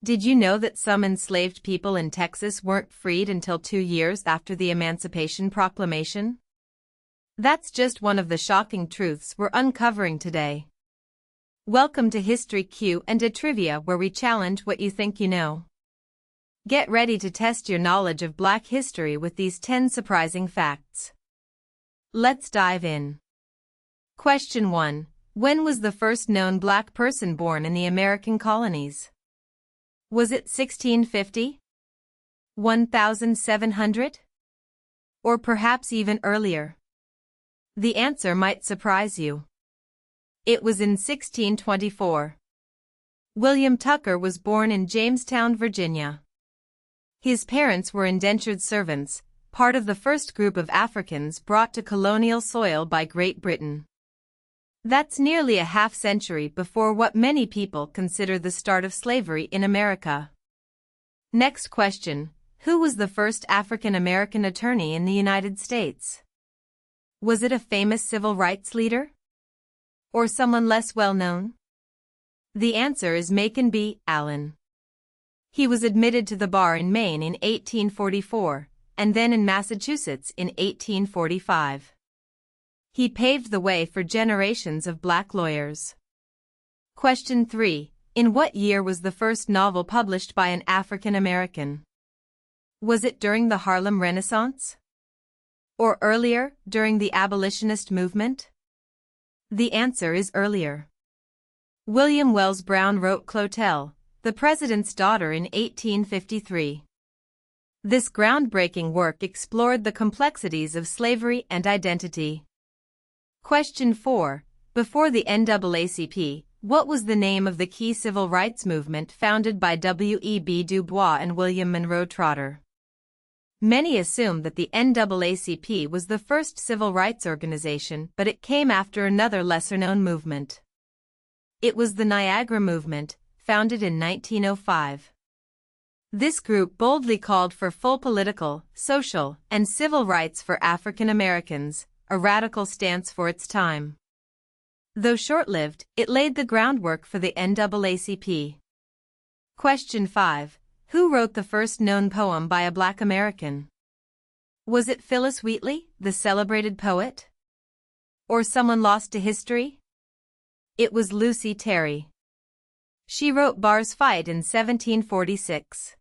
Did you know that some enslaved people in Texas weren't freed until 2 years after the Emancipation Proclamation? That's just one of the shocking truths we're uncovering today. Welcome to History Q&A Trivia, where we challenge what you think you know. Get ready to test your knowledge of Black history with these 10 surprising facts. Let's dive in. Question 1. When was the first known Black person born in the American colonies? Was it 1650? 1700? Or perhaps even earlier? The answer might surprise you. It was in 1624. William Tucker was born in Jamestown, Virginia. His parents were indentured servants, part of the first group of Africans brought to colonial soil by Great Britain. That's nearly a half-century before what many people consider the start of slavery in America. Next question: who was the first African-American attorney in the United States? Was it a famous civil rights leader? Or someone less well-known? The answer is Macon B. Allen. He was admitted to the bar in Maine in 1844, and then in Massachusetts in 1845. He paved the way for generations of Black lawyers. Question 3. In what year was the first novel published by an African American? Was it during the Harlem Renaissance? Or earlier, during the abolitionist movement? The answer is earlier. William Wells Brown wrote Clotel, the President's Daughter, in 1853. This groundbreaking work explored the complexities of slavery and identity. Question 4. Before the NAACP, what was the name of the key civil rights movement founded by W.E.B. Du Bois and William Monroe Trotter? Many assume that the NAACP was the first civil rights organization, but it came after another lesser-known movement. It was the Niagara Movement, founded in 1905. This group boldly called for full political, social, and civil rights for African Americans, a radical stance for its time. Though short-lived, it laid the groundwork for the NAACP. Question 5. Who wrote the first known poem by a Black American? Was it Phillis Wheatley, the celebrated poet? Or someone lost to history? It was Lucy Terry. She wrote Bar's Fight in 1746.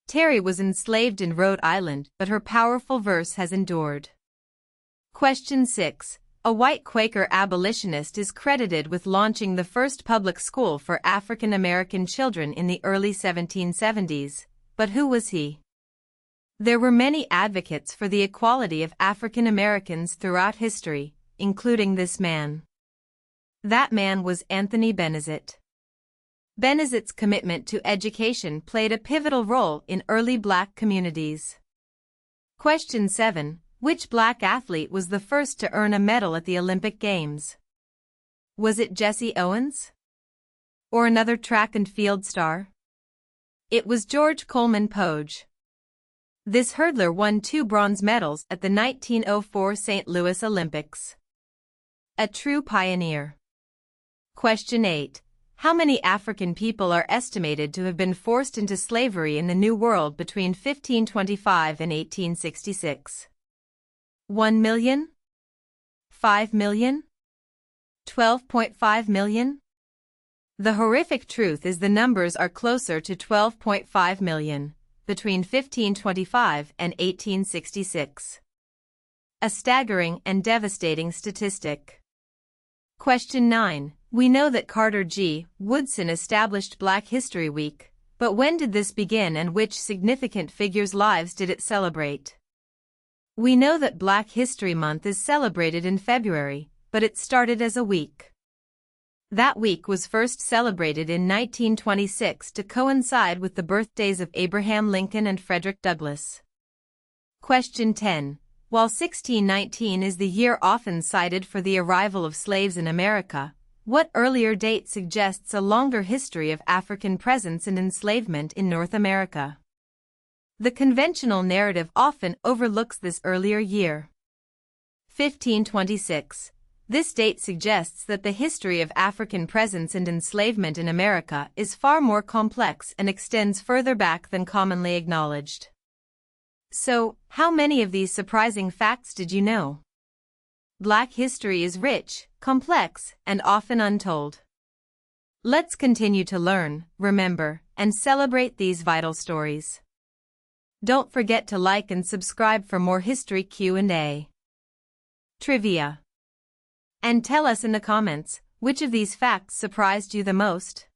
Terry was enslaved in Rhode Island, but her powerful verse has endured. Question 6. A white Quaker abolitionist is credited with launching the first public school for African American children in the early 1770s, but who was he? There were many advocates for the equality of African Americans throughout history, including this man. That man was Anthony Benezet. Benezet's commitment to education played a pivotal role in early Black communities. Question 7. Which Black athlete was the first to earn a medal at the Olympic Games? Was it Jesse Owens? Or another track and field star? It was George Coleman Poage. This hurdler won 2 bronze medals at the 1904 St. Louis Olympics. A true pioneer. Question 8. How many African people are estimated to have been forced into slavery in the New World between 1525 and 1866? 1 million? 5 million? 12.5 million? The horrific truth is the numbers are closer to 12.5 million, between 1525 and 1866. A staggering and devastating statistic. Question 9. We know that Carter G. Woodson established Black History Week, but when did this begin and which significant figures' lives did it celebrate? We know that Black History Month is celebrated in February, but it started as a week. That week was first celebrated in 1926 to coincide with the birthdays of Abraham Lincoln and Frederick Douglass. Question 10. While 1619 is the year often cited for the arrival of slaves in America, what earlier date suggests a longer history of African presence and enslavement in North America? The conventional narrative often overlooks this earlier year. 1526. This date suggests that the history of African presence and enslavement in America is far more complex and extends further back than commonly acknowledged. So, how many of these surprising facts did you know? Black history is rich, complex, and often untold. Let's continue to learn, remember, and celebrate these vital stories. Don't forget to like and subscribe for more history Q&A. Trivia. And tell us in the comments, which of these facts surprised you the most?